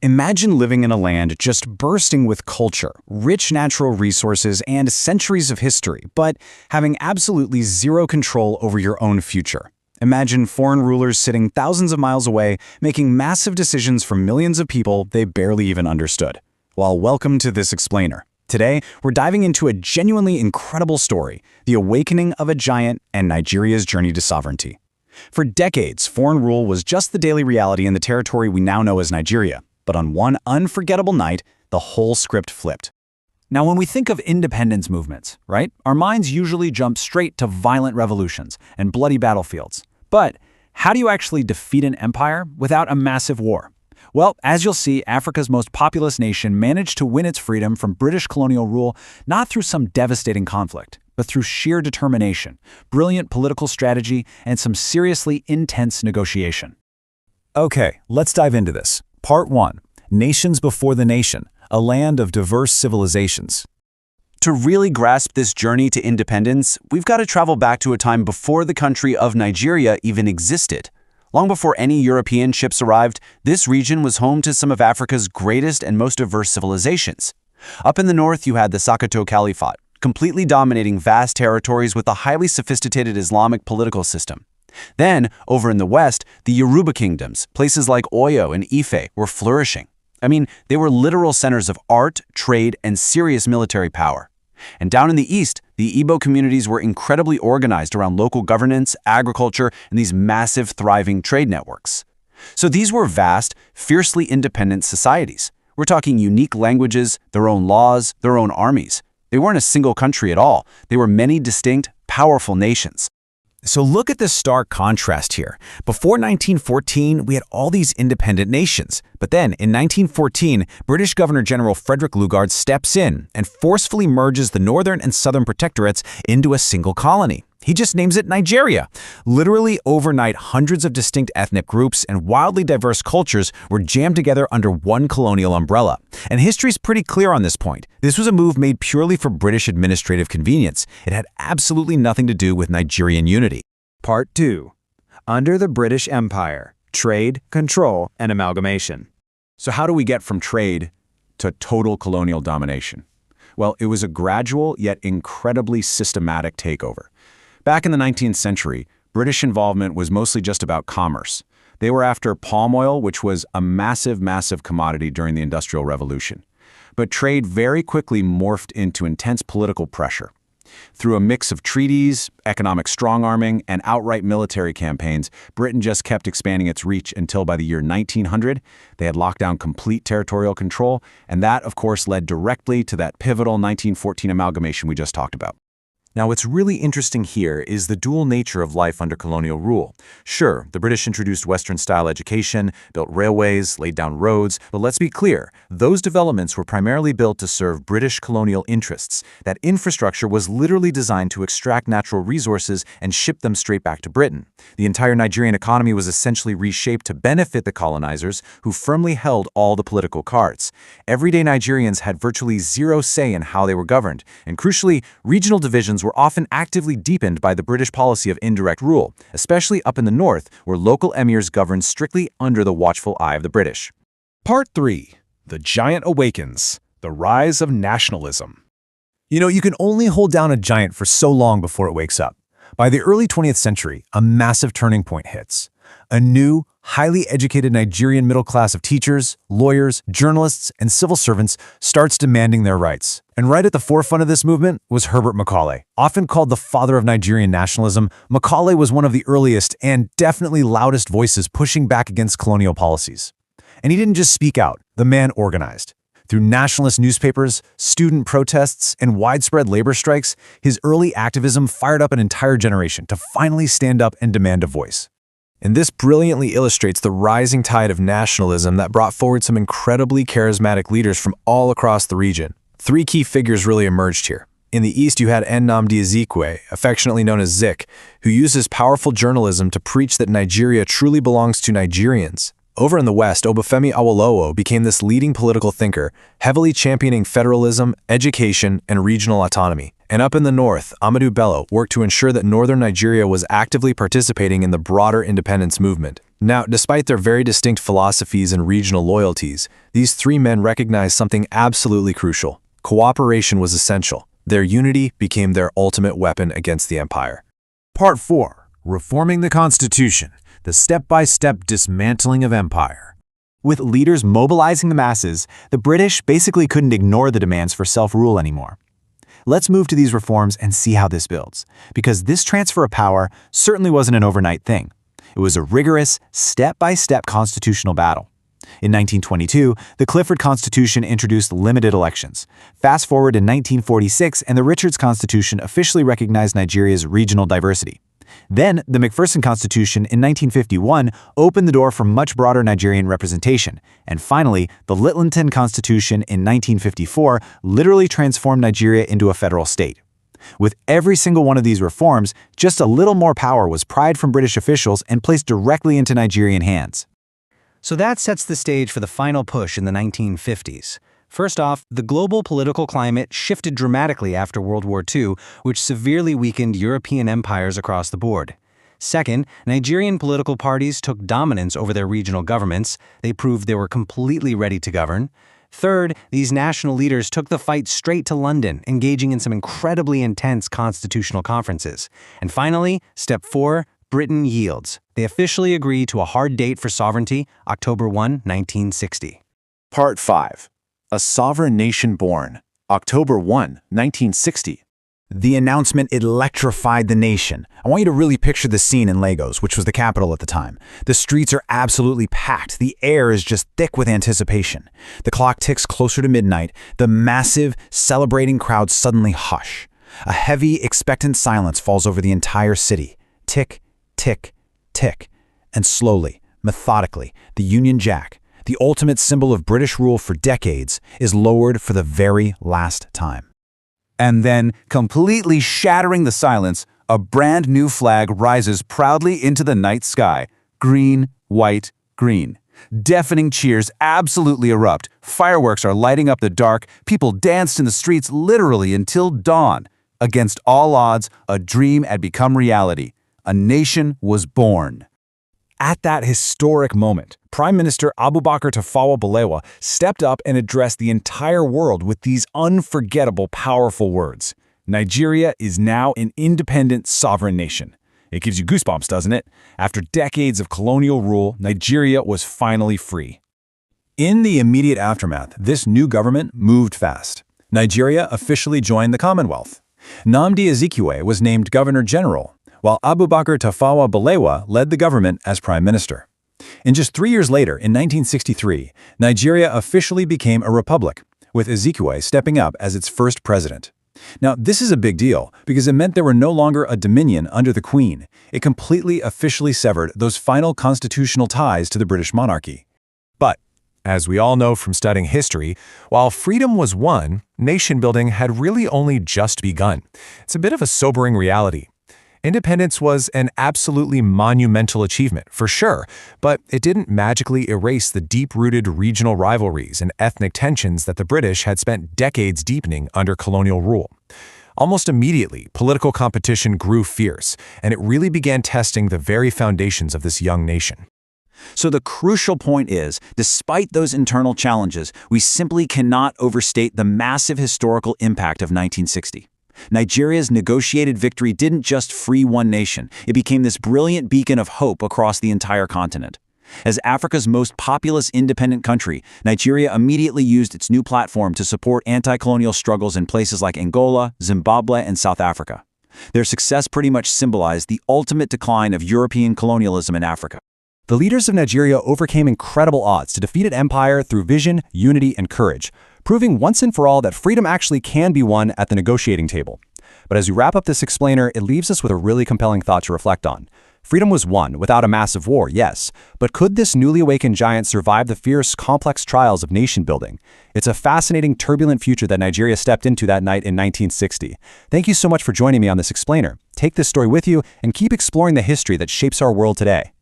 Imagine living in a land just bursting with culture, rich natural resources, and centuries of history, but having absolutely zero control over your own future. Imagine foreign rulers sitting thousands of miles away, making massive decisions for millions of people they barely even understood. Well, welcome to this explainer. Today, we're diving into a genuinely incredible story, the awakening of a giant and Nigeria's journey to sovereignty. For decades, foreign rule was just the daily reality in the territory we now know as Nigeria. But on one unforgettable night, the whole script flipped. Now, when we think of independence movements, right, our minds usually jump straight to violent revolutions and bloody battlefields. But how do you actually defeat an empire without a massive war? Well, as you'll see, Africa's most populous nation managed to win its freedom from British colonial rule not through some devastating conflict, but through sheer determination, brilliant political strategy, and some seriously intense negotiation. Okay, let's dive into this. Part 1. Nations Before the Nation, a land of diverse civilizations. To really grasp this journey to independence, we've got to travel back to a time before the country of Nigeria even existed. Long before any European ships arrived, this region was home to some of Africa's greatest and most diverse civilizations. Up in the north, you had the Sokoto Caliphate, completely dominating vast territories with a highly sophisticated Islamic political system. Then, over in the west, the Yoruba kingdoms, places like Oyo and Ife, were flourishing. I mean, they were literal centers of art, trade, and serious military power. And down in the east, the Igbo communities were incredibly organized around local governance, agriculture, and these massive, thriving trade networks. So these were vast, fiercely independent societies. We're talking unique languages, their own laws, their own armies. They weren't a single country at all. They were many distinct, powerful nations. So look at the stark contrast here. Before 1914, we had all these independent nations. But then, in 1914, British Governor-General Frederick Lugard steps in and forcefully merges the northern and southern protectorates into a single colony. He just names it Nigeria. Literally overnight, hundreds of distinct ethnic groups and wildly diverse cultures were jammed together under one colonial umbrella. And history's pretty clear on this point. This was a move made purely for British administrative convenience. It had absolutely nothing to do with Nigerian unity. Part 2. Under the British Empire, Trade, Control, and Amalgamation. So how do we get from trade to total colonial domination? Well, it was a gradual yet incredibly systematic takeover. Back in the 19th century, British involvement was mostly just about commerce. They were after palm oil, which was a massive, massive commodity during the Industrial Revolution. But trade very quickly morphed into intense political pressure. Through a mix of treaties, economic strong-arming, and outright military campaigns, Britain just kept expanding its reach until by the year 1900, they had locked down complete territorial control, and that, of course, led directly to that pivotal 1914 amalgamation we just talked about. Now, what's really interesting here is the dual nature of life under colonial rule. Sure, the British introduced Western-style education, built railways, laid down roads, but let's be clear, those developments were primarily built to serve British colonial interests. That infrastructure was literally designed to extract natural resources and ship them straight back to Britain. The entire Nigerian economy was essentially reshaped to benefit the colonizers, who firmly held all the political cards. Everyday Nigerians had virtually zero say in how they were governed, and crucially, regional divisions were often actively deepened by the British policy of indirect rule, especially up in the north, where local emirs governed strictly under the watchful eye of the British. Part 3. The Giant Awakens. The Rise of Nationalism. You can only hold down a giant for so long before it wakes up. By the early 20th century, a massive turning point hits. A new, highly educated Nigerian middle class of teachers, lawyers, journalists, and civil servants starts demanding their rights. And right at the forefront of this movement was Herbert Macaulay. Often called the father of Nigerian nationalism, Macaulay was one of the earliest and definitely loudest voices pushing back against colonial policies. And he didn't just speak out, the man organized. Through nationalist newspapers, student protests, and widespread labor strikes, his early activism fired up an entire generation to finally stand up and demand a voice. And this brilliantly illustrates the rising tide of nationalism that brought forward some incredibly charismatic leaders from all across the region. Three key figures really emerged here. In the east, you had Nnamdi Azikiwe, affectionately known as Zik, who used his powerful journalism to preach that Nigeria truly belongs to Nigerians. Over in the West, Obafemi Awolowo became this leading political thinker, heavily championing federalism, education, and regional autonomy. And up in the north, Ahmadu Bello worked to ensure that northern Nigeria was actively participating in the broader independence movement. Now, despite their very distinct philosophies and regional loyalties, these three men recognized something absolutely crucial. Cooperation was essential. Their unity became their ultimate weapon against the empire. Part 4. Reforming the Constitution, the step-by-step dismantling of empire. With leaders mobilizing the masses, the British basically couldn't ignore the demands for self-rule anymore. Let's move to these reforms and see how this builds, because this transfer of power certainly wasn't an overnight thing. It was a rigorous, step-by-step constitutional battle. In 1922, the Clifford Constitution introduced limited elections. Fast forward in 1946, and the Richards Constitution officially recognized Nigeria's regional diversity. Then, the McPherson Constitution in 1951 opened the door for much broader Nigerian representation. And finally, the Littleton Constitution in 1954 literally transformed Nigeria into a federal state. With every single one of these reforms, just a little more power was pried from British officials and placed directly into Nigerian hands. So that sets the stage for the final push in the 1950s. First off, the global political climate shifted dramatically after World War II, which severely weakened European empires across the board. Second, Nigerian political parties took dominance over their regional governments. They proved they were completely ready to govern. Third, these national leaders took the fight straight to London, engaging in some incredibly intense constitutional conferences. And finally, step 4, Britain yields. They officially agree to a hard date for sovereignty, October 1, 1960. Part 5. A Sovereign Nation Born, October 1, 1960. The announcement electrified the nation. I want you to really picture the scene in Lagos, which was the capital at the time. The streets are absolutely packed. The air is just thick with anticipation. The clock ticks closer to midnight. The massive, celebrating crowds suddenly hush. A heavy, expectant silence falls over the entire city. Tick, tick, tick. And slowly, methodically, the Union Jack, the ultimate symbol of British rule for decades, is lowered for the very last time. And then, completely shattering the silence, a brand new flag rises proudly into the night sky. Green, white, green. Deafening cheers absolutely erupt. Fireworks are lighting up the dark. People danced in the streets literally until dawn. Against all odds, a dream had become reality. A nation was born. At that historic moment, Prime Minister Abubakar Tafawa Balewa stepped up and addressed the entire world with these unforgettable, powerful words. Nigeria is now an independent, sovereign nation. It gives you goosebumps, doesn't it? After decades of colonial rule, Nigeria was finally free. In the immediate aftermath, this new government moved fast. Nigeria officially joined the Commonwealth. Nnamdi Azikiwe was named Governor General, while Abubakar Tafawa Balewa led the government as Prime Minister. And just 3 years later, in 1963, Nigeria officially became a republic, with Azikiwe stepping up as its first president. Now, this is a big deal because it meant there were no longer a dominion under the Queen. It completely officially severed those final constitutional ties to the British monarchy. But, as we all know from studying history, while freedom was won, nation-building had really only just begun. It's a bit of a sobering reality. Independence was an absolutely monumental achievement, for sure, but it didn't magically erase the deep-rooted regional rivalries and ethnic tensions that the British had spent decades deepening under colonial rule. Almost immediately, political competition grew fierce, and it really began testing the very foundations of this young nation. So the crucial point is, despite those internal challenges, we simply cannot overstate the massive historical impact of 1960. Nigeria's negotiated victory didn't just free one nation, it became this brilliant beacon of hope across the entire continent. As Africa's most populous independent country, Nigeria immediately used its new platform to support anti-colonial struggles in places like Angola, Zimbabwe, and South Africa. Their success pretty much symbolized the ultimate decline of European colonialism in Africa. The leaders of Nigeria overcame incredible odds to defeat an empire through vision, unity, and courage, proving once and for all that freedom actually can be won at the negotiating table. But as we wrap up this explainer, it leaves us with a really compelling thought to reflect on. Freedom was won without a massive war, yes, but could this newly awakened giant survive the fierce, complex trials of nation-building? It's a fascinating, turbulent future that Nigeria stepped into that night in 1960. Thank you so much for joining me on this explainer. Take this story with you and keep exploring the history that shapes our world today.